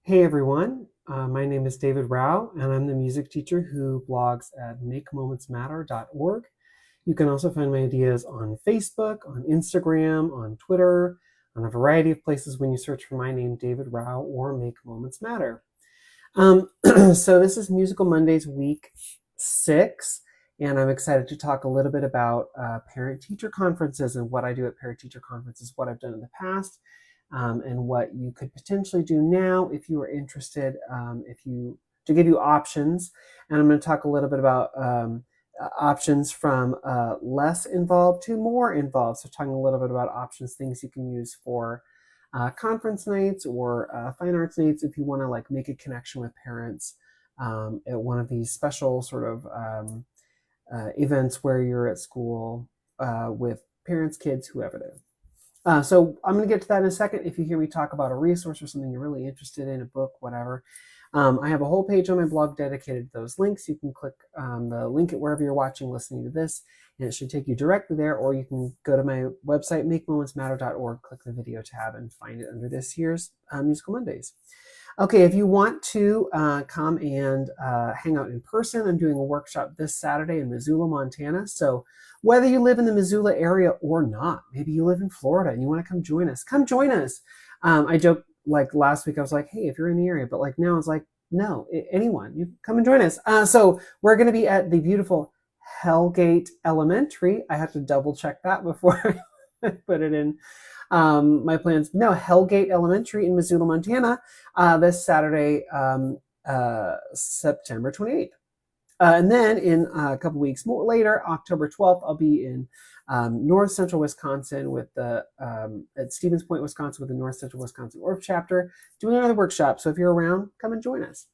Hey everyone, my name is David Rao, and I'm the music teacher who blogs at makemomentsmatter.org. You can also find my ideas on Facebook, on Instagram, on Twitter, on a variety of places when you search for my name, David Rao, or Make Moments Matter. So this is Musical Mondays week 6, and I'm excited to talk a little bit about parent-teacher conferences and what I do at parent-teacher conferences, what I've done in the past, and what you could potentially do now if you are interested, to give you options. And I'm going to talk a little bit about options from less involved to more involved. So talking a little bit about options, things you can use for conference nights or fine arts nights if you want to like make a connection with parents at one of these special sort of events where you're at school with parents, kids, whoever it is. So I'm going to get to that in a second. If you hear me talk about a resource or something you're really interested in, a book, whatever, I have a whole page on my blog dedicated to those links. You can click the link at wherever you're watching, listening to this, and it should take you directly there, or you can go to my website, makemomentsmatter.org, click the video tab, and find it under this year's Musical Mondays. Okay, if you want to come and hang out in person, I'm doing a workshop this Saturday in Missoula, Montana. So whether you live in the Missoula area or not, maybe you live in Florida and you want to come join us, come join us. I joked like last week, I was like, hey, if you're in the area, but like now it's like, no, anyone, you come and join us. So we're going to be at the beautiful Hellgate Elementary. I have to double check that before I put it in my plans. No, Hellgate Elementary in Missoula, Montana, this Saturday, September 28th. And then in a couple weeks more later, October 12th, I'll be in North Central Wisconsin with the at Stevens Point, Wisconsin, with the North Central Wisconsin Orph chapter, doing another workshop. So if you're around, come and join us.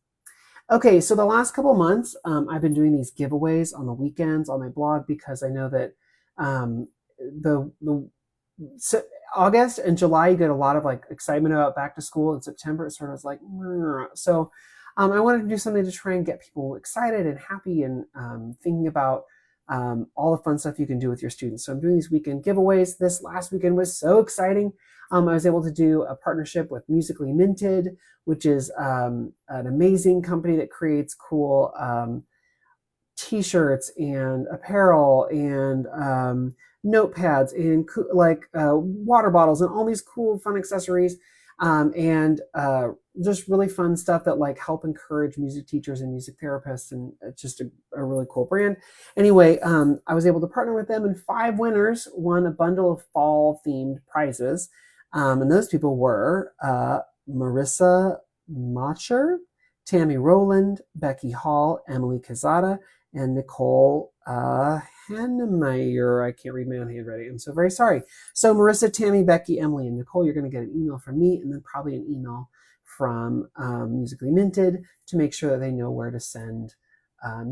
Okay, so the last couple months, I've been doing these giveaways on the weekends on my blog because I know that so August and July, you get a lot of like excitement about back to school. In September, it sort of was like, so I wanted to do something to try and get people excited and happy and thinking about all the fun stuff you can do with your students. So I'm doing these weekend giveaways. This last weekend was so exciting. I was able to do a partnership with Musically Minted, which is an amazing company that creates cool t-shirts and apparel and notepads and water bottles and all these cool fun accessories and just really fun stuff that like help encourage music teachers and music therapists, and it's just a really cool brand. Anyway, I was able to partner with them, and 5 winners won a bundle of fall themed prizes, and those people were Marissa Macher, Tammy Rowland, Becky Hall, Emily Kazada, and Nicole Hannemeyer. I can't read my own handwriting. I'm so very sorry. So Marissa, Tammy, Becky, Emily, and Nicole, you're going to get an email from me, and then probably an email from Musically Minted to make sure that they know where to send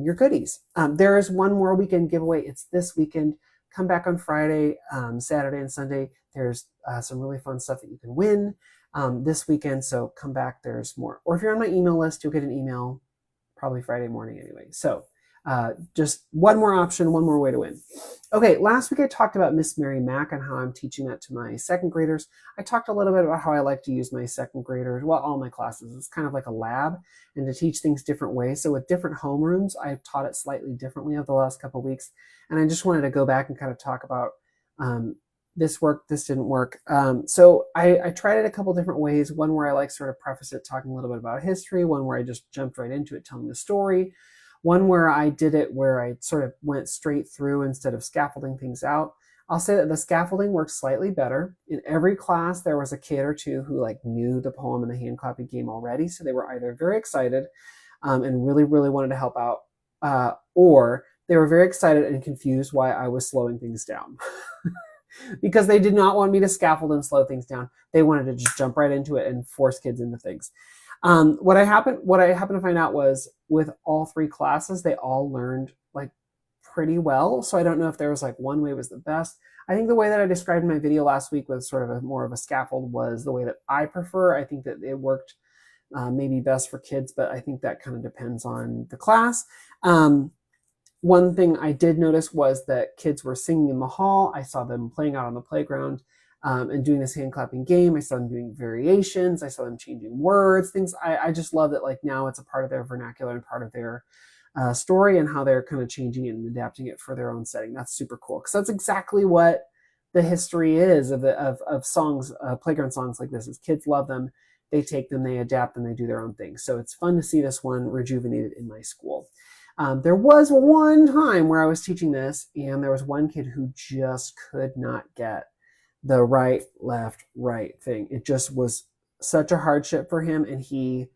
your goodies. There is one more weekend giveaway. It's this weekend. Come back on Friday, Saturday, and Sunday. There's some really fun stuff that you can win this weekend. So come back. There's more. Or if you're on my email list, you'll get an email probably Friday morning anyway. So just one more option, one more way to win. Okay, last week I talked about Miss Mary Mack and how I'm teaching that to my second graders. I talked a little bit about how I like to use my second graders, well, all my classes. It's kind of like a lab, and to teach things different ways. So with different homerooms, I've taught it slightly differently over the last couple of weeks. And I just wanted to go back and kind of talk about this worked, this didn't work. So I tried it a couple different ways. One where I like sort of preface it talking a little bit about history. One where I just jumped right into it, telling the story. One where I did it where I sort of went straight through instead of scaffolding things out. I'll say that the scaffolding worked slightly better. In every class, there was a kid or two who like knew the poem and the hand clapping game already. So they were either very excited and really, really wanted to help out, or they were very excited and confused why I was slowing things down. Because they did not want me to scaffold and slow things down. They wanted to just jump right into it and force kids into things. What I happened to find out was with all 3 classes, they all learned like pretty well. So I don't know if there was like one way was the best. I think the way that I described in my video last week with sort of more of a scaffold was the way that I prefer. I think that it worked maybe best for kids, but I think that kind of depends on the class. One thing I did notice was that kids were singing in the hall. I saw them playing out on the playground. and doing this hand clapping game. I saw them doing variations. I saw them changing words, things. I just love that like now it's a part of their vernacular and part of their story, and how they're kind of changing it and adapting it for their own setting. That's super cool, because that's exactly what the history is of songs, playground songs like this. Is kids love them, they take them, they adapt them, they do their own thing. So it's fun to see this one rejuvenated in my school. There was one time where I was teaching this, and there was one kid who just could not get the right, left, right thing. It just was such a hardship for him, and he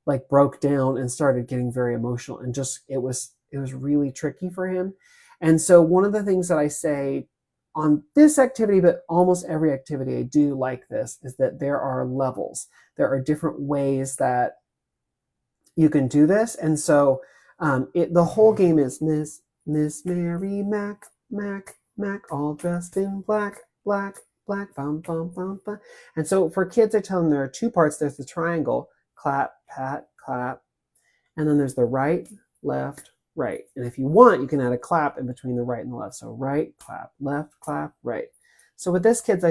like broke down and started getting very emotional, and just it was really tricky for him. And so one of the things that I say on this activity, but almost every activity I do like this, is that there are levels. There are different ways that you can do this. And so the whole game is Miss Mary Mac, Mac, Mac, all dressed in black, black, black, bum, bum, bum, bum. And so for kids, I tell them there are two parts. There's the triangle, clap, pat, clap. And then there's the right, left, right. And if you want, you can add a clap in between the right and the left. So right, clap, left, clap, right. So with this kid, I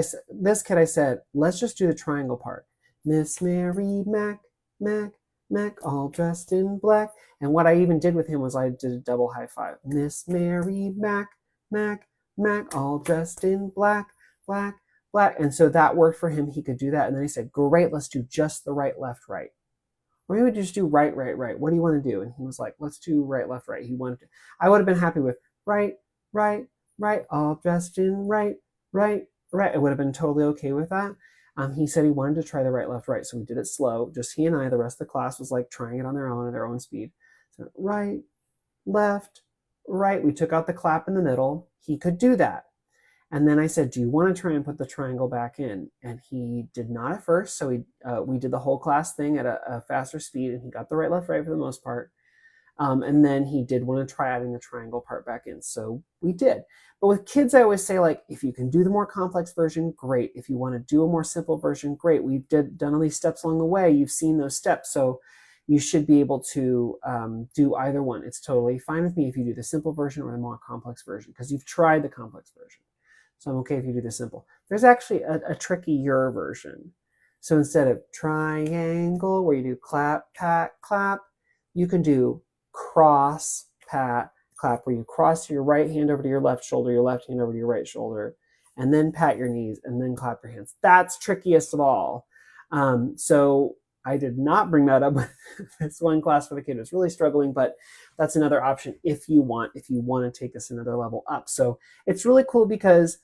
said, let's just do the triangle part. Miss Mary Mac, Mac, Mac, all dressed in black. And what I even did with him was I did a double high five. Miss Mary Mac, Mac, Mac, all dressed in black, black, black. And so that worked for him. He could do that. And then he said, great, let's do just the right, left, right. Or maybe just do right, right, right. What do you want to do? And he was like, let's do right, left, right. He wanted to. I would have been happy with right, right, right, all dressed in right, right, right. I would have been totally okay with that. He said he wanted to try the right, left, right. So we did it slow. Just he and I. The rest of the class was like trying it on their own at their own speed. So right, left, right. We took out the clap in the middle. He could do that. And then I said, do you want to try and put the triangle back in? And he did not at first. So we did the whole class thing at a faster speed, and he got the right, left, right for the most part. And then he did want to try adding the triangle part back in. So we did. But with kids, I always say, like, if you can do the more complex version, great. If you want to do a more simple version, great. We've done all these steps along the way. You've seen those steps. So you should be able to do either one. It's totally fine with me if you do the simple version or the more complex version, because you've tried the complex version. So I'm okay if you do the simple. There's actually a trickier version. So instead of triangle, where you do clap, pat, clap, you can do cross, pat, clap, where you cross your right hand over to your left shoulder, your left hand over to your right shoulder, and then pat your knees, and then clap your hands. That's trickiest of all. So I did not bring that up with this one class for the kid who was really struggling, but that's another option if you want to take this another level up. So it's really cool because,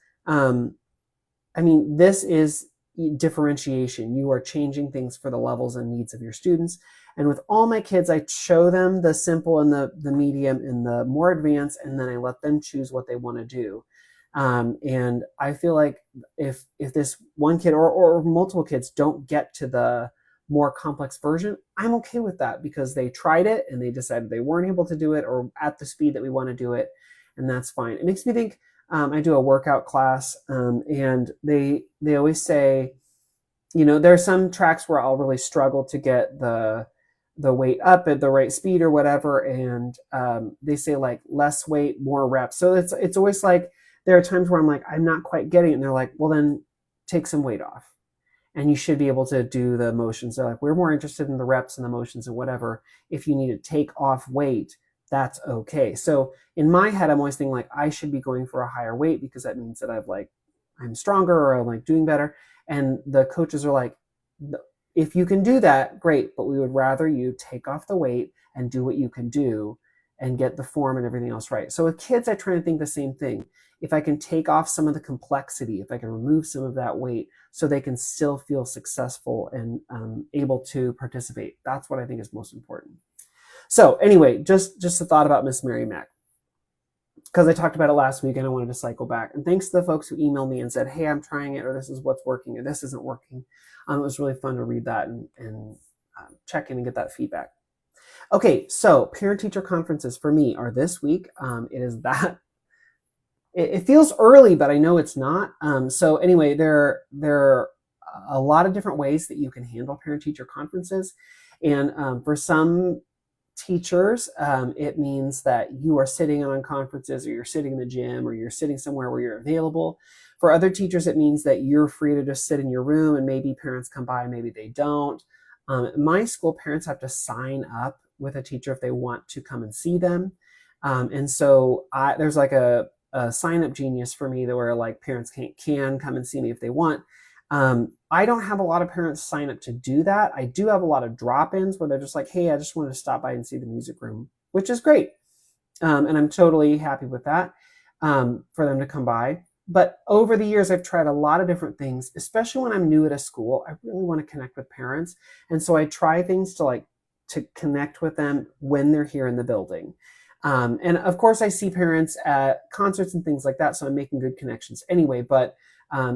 this is differentiation. You are changing things for the levels and needs of your students. And with all my kids, I show them the simple and the medium and the more advanced, and then I let them choose what they want to do. And I feel like if this one kid or multiple kids don't get to the more complex version, I'm okay with that, because they tried it and they decided they weren't able to do it or at the speed that we want to do it, and that's fine. It makes me think, I do a workout class, and they always say, there are some tracks where I'll really struggle to get the weight up at the right speed or whatever, and they say like less weight, more reps. So it's always like there are times where I'm like, I'm not quite getting it, and they're like, well, then take some weight off. And you should be able to do the motions. They're like, we're more interested in the reps and the motions and whatever. If you need to take off weight, that's okay. So in my head, I'm always thinking like, I should be going for a higher weight, because that means that I'm stronger, or I'm like doing better. And the coaches are like, if you can do that, great. But we would rather you take off the weight and do what you can do and get the form and everything else right. So with kids, I try to think the same thing. If I can take off some of the complexity, if I can remove some of that weight, so they can still feel successful and able to participate, that's what I think is most important. So anyway, just a thought about Miss Mary Mac, because I talked about it last week and I wanted to cycle back. And thanks to the folks who emailed me and said, hey, I'm trying it, or this is what's working, or this isn't working. It was really fun to read that and check in and get that feedback. Okay, so parent-teacher conferences for me are this week. It is that. It feels early, but I know it's not. So anyway, there are a lot of different ways that you can handle parent-teacher conferences. And for some teachers, it means that you are sitting on conferences, or you're sitting in the gym, or you're sitting somewhere where you're available. For other teachers, it means that you're free to just sit in your room and maybe parents come by, maybe they don't. At my school, parents have to sign up with a teacher if they want to come and see them. And so there's like a sign up genius for me, that where like parents can come and see me if they want. I don't have a lot of parents sign up to do that. I do have a lot of drop-ins where they're just like, hey, I just wanted to stop by and see the music room, which is great. And I'm totally happy with that, for them to come by. But over the years, I've tried a lot of different things, especially when I'm new at a school. I really want to connect with parents. And so I try things to connect with them when they're here in the building. And of course, I see parents at concerts and things like that, so I'm making good connections anyway, but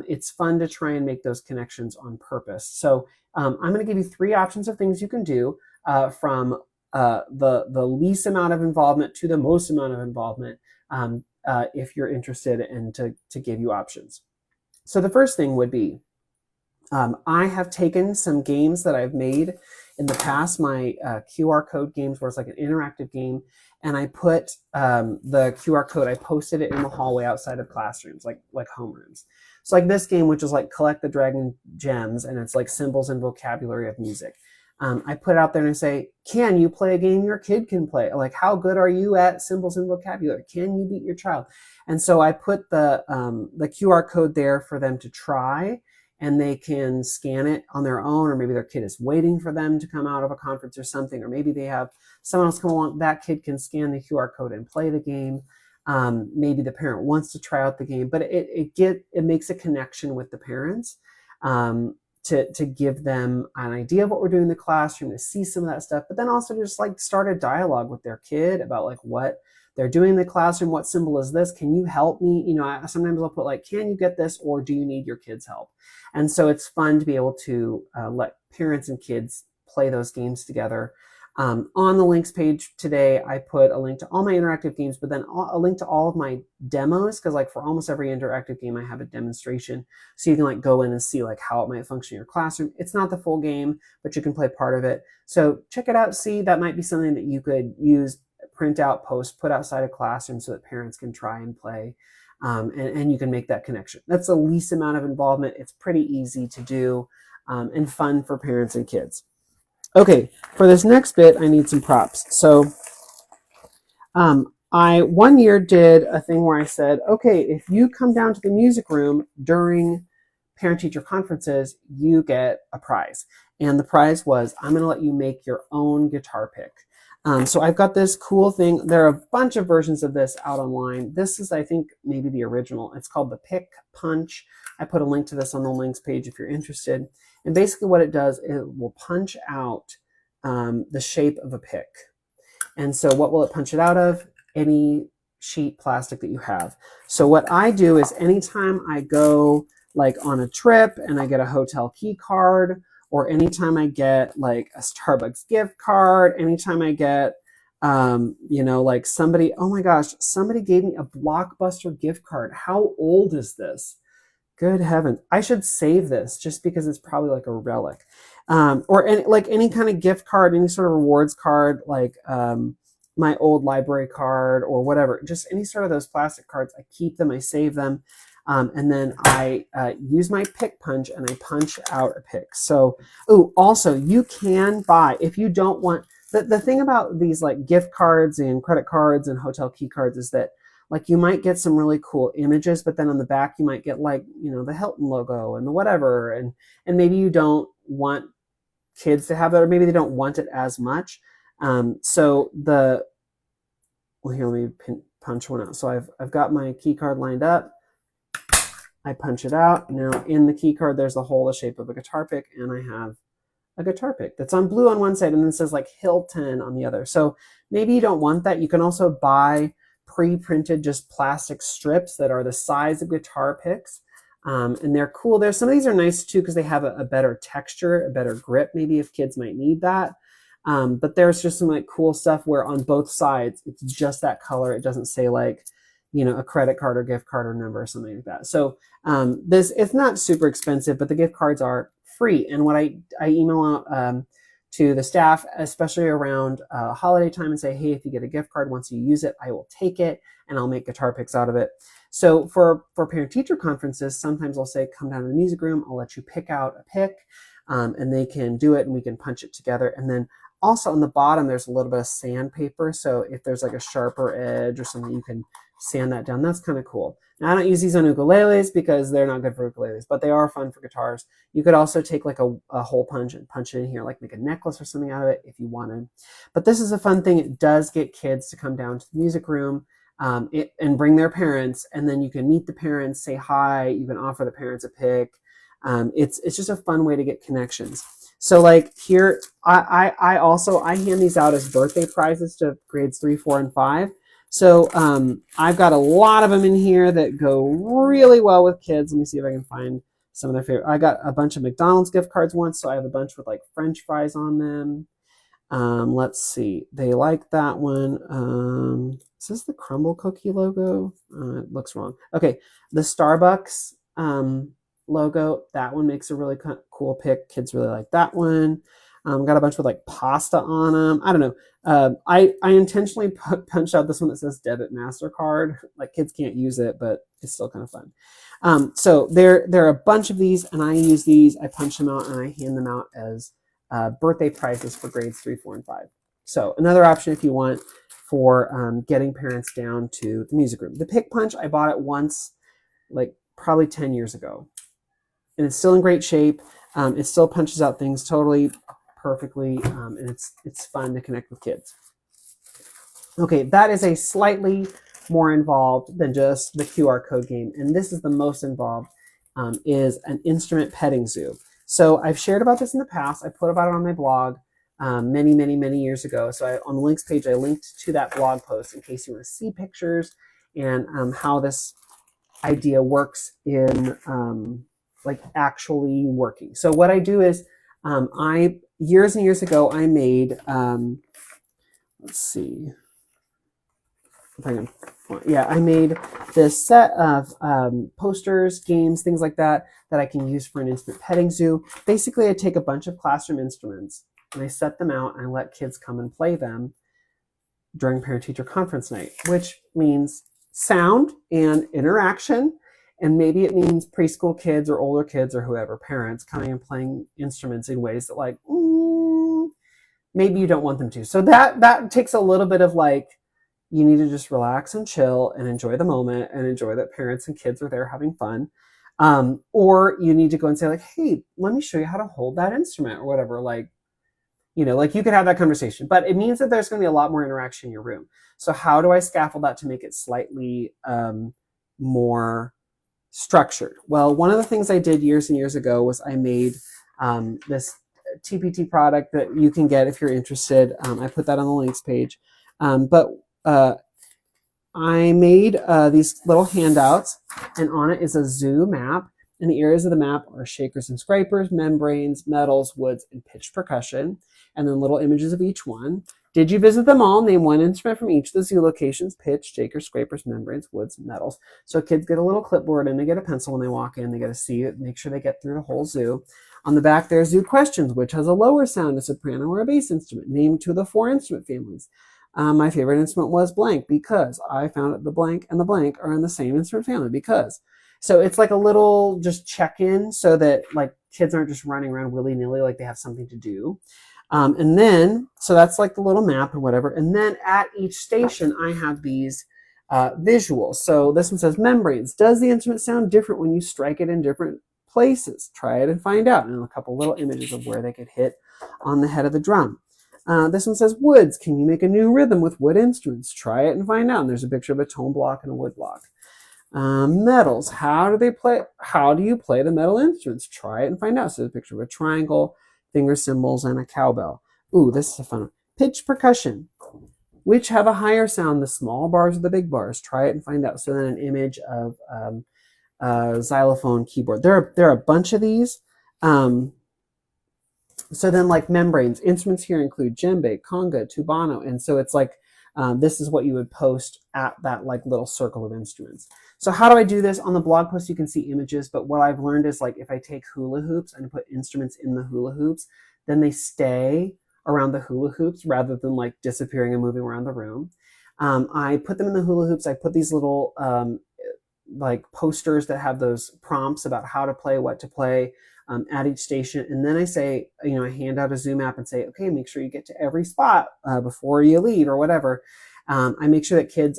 it's fun to try and make those connections on purpose. So I'm going to give you 3 options of things you can do, from the least amount of involvement to the most amount of involvement, if you're interested, and to give you options. So the first thing would be, I have taken some games that I've made in the past, my QR code games, where it's like an interactive game, and I put the QR code, I posted it in the hallway outside of classrooms, like homerooms. So like this game, which is like Collect the Dragon Gems, and it's like symbols and vocabulary of music. I put it out there and I say, can you play a game your kid can play? Like, how good are you at symbols and vocabulary? Can you beat your child? And so I put the QR code there for them to try, and they can scan it on their own, or maybe their kid is waiting for them to come out of a conference or something, or maybe they have someone else come along. That kid can scan the QR code and play the game. Maybe the parent wants to try out the game, but it makes a connection with the parents, to give them an idea of what we're doing in the classroom, to see some of that stuff, but then also just like start a dialogue with their kid about like what they're doing in the classroom. What symbol is this? Can you help me? Sometimes I'll put like, can you get this, or do you need your kids' help? And so it's fun to be able to let parents and kids play those games together. On the links page today, I put a link to all my interactive games, but then a link to all of my demos, because like for almost every interactive game, I have a demonstration. So you can like go in and see like how it might function in your classroom. It's not the full game, but you can play part of it. So check it out. See, that might be something that you could use, print out, post, put outside a classroom so that parents can try and play. And you can make that connection. That's the least amount of involvement. It's pretty easy to do, and fun for parents and kids. Okay, for this next bit, I need some props. So I one year did a thing where I said, okay, if you come down to the music room during parent-teacher conferences, you get a prize. And the prize was, I'm going to let you make your own guitar pick. So I've got this cool thing. There are a bunch of versions of this out online. This is, I think, maybe the original. It's called the Pick Punch. I put a link to this on the links page if you're interested. And basically what it does, it will punch out the shape of a pick. And so what will it punch it out of? Any sheet plastic that you have. So what I do is anytime I go like on a trip and I get a hotel key card, or anytime I get like a Starbucks gift card, anytime I get, like somebody, oh my gosh, somebody gave me a Blockbuster gift card. How old is this? Good heavens. I should save this just because it's probably like a relic. Or any kind of gift card, any sort of rewards card, like my old library card or whatever, just any sort of those plastic cards. I keep them, I save them. And then I use my pick punch and I punch out a pick. So, also you can buy, if you don't want, the thing about these like gift cards and credit cards and hotel key cards is that like you might get some really cool images, but then on the back you might get like, the Hilton logo and the whatever. And maybe you don't want kids to have that, or maybe they don't want it as much. Here, let me punch one out. So I've got my key card lined up. I punch it out. Now in the key card, there's the hole the shape of a guitar pick, and I have a guitar pick that's on blue on one side and then it says like Hilton on the other. So maybe you don't want that. You can also buy pre-printed just plastic strips that are the size of guitar picks. And they're cool. Some of these are nice too because they have a better texture, a better grip, maybe if kids might need that. But there's just some like cool stuff where on both sides, it's just that color. It doesn't say like, a credit card or gift card or number or something like that. So it's not super expensive, but the gift cards are free. And what I email out to the staff, especially around holiday time, and say, hey, if you get a gift card, once you use it, I will take it and I'll make guitar picks out of it. So for parent-teacher conferences, sometimes I'll say, come down to the music room, I'll let you pick out a pick, and they can do it and we can punch it together. And then also on the bottom, there's a little bit of sandpaper. So if there's like a sharper edge or something, you can sand that down. That's kind of cool. Now, I don't use these on ukuleles because they're not good for ukuleles, but they are fun for guitars. You could also take like a hole punch and punch it in here, like make a necklace or something out of it if you wanted. But this is a fun thing. It does get kids to come down to the music room and bring their parents, and then you can meet the parents, say hi, you can offer the parents a pick. It's just a fun way to get connections. So like here, I hand these out as birthday prizes to grades 3, 4, and 5. So I've got a lot of them in here that go really well with kids. Let me see if I can find some of their favorite. I got a bunch of McDonald's gift cards once, so I have a bunch with like French fries on them. Let's see. They like that one. Is this the Crumble Cookie logo? It looks wrong. Okay, the Starbucks logo. That one makes a really cool pick. Kids really like that one. Got a bunch with like pasta on them. I don't know. I intentionally punched out this one that says debit MasterCard. Like kids can't use it, but it's still kind of fun. So there are a bunch of these, and I use these. I punch them out and I hand them out as birthday prizes for grades 3, 4, and 5. So another option if you want for getting parents down to the music room. The Pick Punch, I bought it once, like probably 10 years ago, and it's still in great shape. It still punches out things totally perfectly, and it's fun to connect with kids. Okay, that is a slightly more involved than just the QR code game, and this is the most involved, is an instrument petting zoo. So I've shared about this in the past. I put about it on my blog many years ago. So on the links page, I linked to that blog post in case you want to see pictures and how this idea works in like actually working. So what I do is years and years ago, I made, let's see, if I can, I made this set of posters, games, things like that I can use for an instrument petting zoo. Basically, I take a bunch of classroom instruments and I set them out and I let kids come and play them during parent-teacher conference night, which means sound and interaction. And maybe it means preschool kids or older kids or whoever, parents coming and playing instruments in ways that like, maybe you don't want them to. So that takes a little bit of like, you need to just relax and chill and enjoy the moment and enjoy that parents and kids are there having fun. Or you need to go and say like, hey, let me show you how to hold that instrument or whatever. Like, like you could have that conversation, but it means that there's going to be a lot more interaction in your room. So how do I scaffold that to make it slightly more structured? Well, one of the things I did years and years ago was I made this TPT product that you can get if you're interested. I put that on the links page. But I made these little handouts, and on it is a zoo map. And the areas of the map are shakers and scrapers, membranes, metals, woods, and pitched percussion. And then little images of each one. Did you visit them all? Name one instrument from each of the zoo locations: pitch, shakers, scrapers, membranes, woods, and metals. So kids get a little clipboard and they get a pencil when they walk in. They get to see it, make sure they get through the whole zoo. On the back, there's zoo questions. Which has a lower sound, a soprano or a bass instrument? Name 2 of the 4 instrument families. My favorite instrument was blank because I found that the blank and the blank are in the same instrument family because. So it's like a little just check-in so that like kids aren't just running around willy-nilly, like they have something to do. And then, so that's like the little map and whatever. And then at each station, I have these visuals. So this one says membranes. Does the instrument sound different when you strike it in different places? Try it and find out. And a couple little images of where they could hit on the head of the drum. This one says woods. Can you make a new rhythm with wood instruments? Try it and find out. And there's a picture of a tone block and a wood block. Metals. How do you play the metal instruments? Try it and find out. So there's a picture of a triangle, finger cymbals, and a cowbell. Ooh, this is a fun one. Pitch percussion. Which have a higher sound, the small bars or the big bars? Try it and find out. So then an image of xylophone keyboard. There are a bunch of these. So then like membranes, instruments here include djembe, conga, tubano. And so it's like, this is what you would post at that like little circle of instruments. So how do I do this? On the blog post, you can see images, but what I've learned is like if I take hula hoops and put instruments in the hula hoops, then they stay around the hula hoops rather than like disappearing and moving around the room. I put them in the hula hoops. I put these little like posters that have those prompts about how to play, what to play at each station. And then I say, I hand out a Zoom app and say, okay, make sure you get to every spot before you leave or whatever. I make sure that kids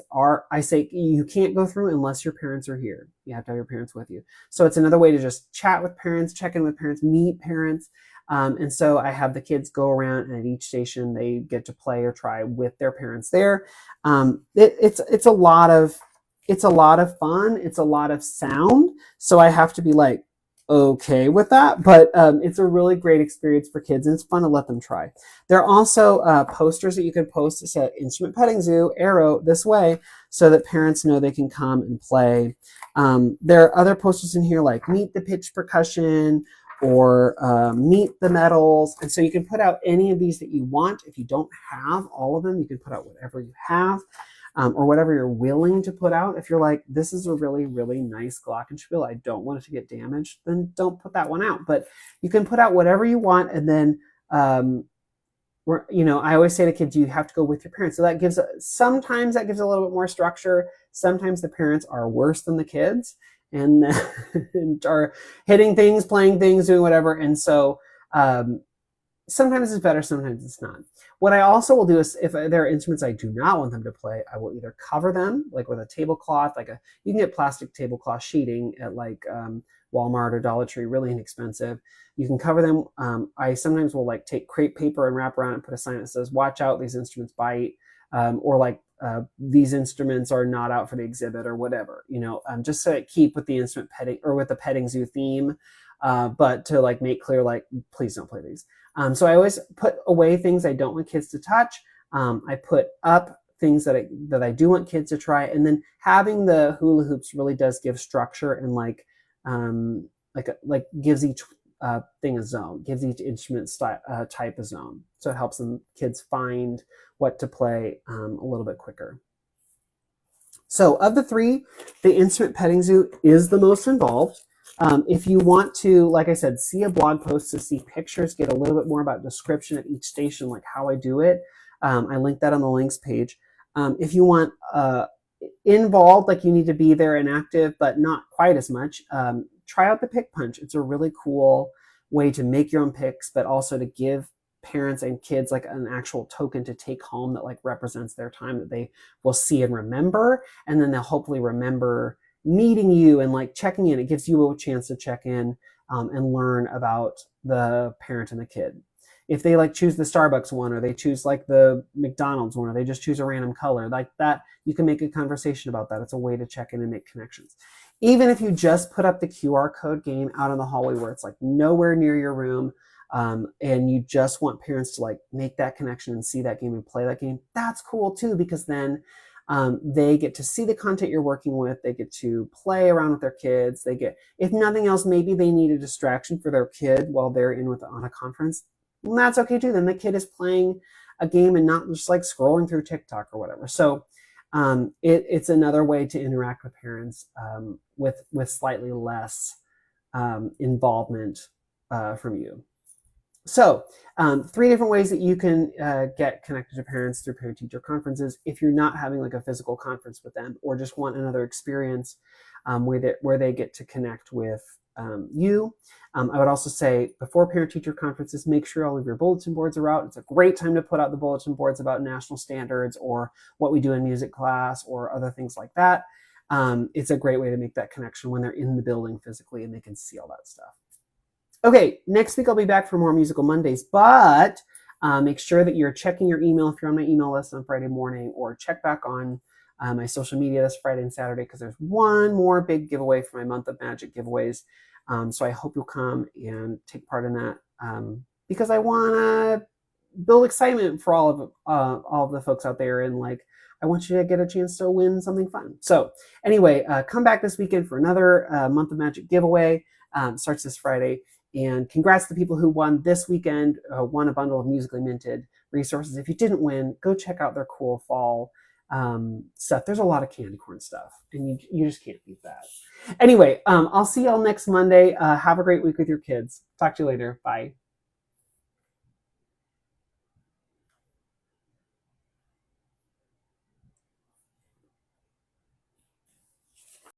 I say, you can't go through unless your parents are here. You have to have your parents with you. So it's another way to just chat with parents, check in with parents, meet parents. And so I have the kids go around, and at each station they get to play or try with their parents there. It's a lot of fun. It's a lot of sound. So I have to be like, okay with that, but it's a really great experience for kids, and it's fun to let them try. There are also posters that you can post that say Instrument Petting Zoo, arrow this way, so that parents know they can come and play. There are other posters in here like meet the pitch percussion or meet the medals, and so you can put out any of these that you want. If you don't have all of them, you can put out whatever you have. Or whatever you're willing to put out. If you're like, this is a really, really nice glockenspiel, I don't want it to get damaged, then don't put that one out. But you can put out whatever you want, and then, I always say to kids, you have to go with your parents. So sometimes that gives a little bit more structure. Sometimes the parents are worse than the kids and, and are hitting things, playing things, doing whatever. And so sometimes it's better, sometimes it's not. What I also will do is, if there are instruments I do not want them to play, I will either cover them, like with a tablecloth, you can get plastic tablecloth sheeting at like Walmart or Dollar Tree, really inexpensive. You can cover them. I sometimes will like take crepe paper and wrap around it and put a sign that says, watch out, these instruments bite, or like these instruments are not out for the exhibit or whatever, just so it keep with the instrument petting or with the petting zoo theme, but to like make clear, like, please don't play these. So I always put away things I don't want kids to touch. I put up things that I do want kids to try. And then having the hula hoops really does give structure and gives each thing a zone, gives each instrument type a zone. So it helps kids find what to play a little bit quicker. So of the three, the Instrument Petting Zoo is the most involved. If you want to, like I said, see a blog post to see pictures, get a little bit more about description of each station, like how I do it, I link that on the links page. If you want involved, like you need to be there and active, but not quite as much, try out the Pick Punch. It's a really cool way to make your own picks, but also to give parents and kids like an actual token to take home that like represents their time that they will see and remember, and then they'll hopefully remember meeting you and like checking in. It gives you a chance to check in and learn about the parent and the kid. If they like choose the Starbucks one, or they choose like the McDonald's one, or they just choose a random color like that, you can make a conversation about that. It's a way to check in and make connections. Even if you just put up the QR code game out in the hallway where it's like nowhere near your room, and you just want parents to like make that connection and see that game and play that game, that's cool too, because then they get to see the content you're working with. They get to play around with their kids. If nothing else, maybe they need a distraction for their kid while they're on a conference. And that's okay too. Then the kid is playing a game and not just like scrolling through TikTok or whatever. So it's another way to interact with parents with slightly less involvement from you. So 3 different ways that you can get connected to parents through parent-teacher conferences. If you're not having like a physical conference with them, or just want another experience where they get to connect with you. I would also say, before parent-teacher conferences, make sure all of your bulletin boards are out. It's a great time to put out the bulletin boards about national standards or what we do in music class or other things like that. It's a great way to make that connection when they're in the building physically and they can see all that stuff. Okay, next week I'll be back for more Musical Mondays, but make sure that you're checking your email if you're on my email list on Friday morning, or check back on my social media this Friday and Saturday, because there's one more big giveaway for my Month of Magic giveaways. So I hope you'll come and take part in that, because I want to build excitement for all of the folks out there, and like I want you to get a chance to win something fun. So anyway, come back this weekend for another Month of Magic giveaway. Starts this Friday. And congrats to the people who won this weekend, won a bundle of Musically Minted resources. If you didn't win, go check out their cool fall stuff. There's a lot of candy corn stuff, and you just can't beat that. Anyway, I'll see y'all next Monday. Have a great week with your kids. Talk to you later. Bye.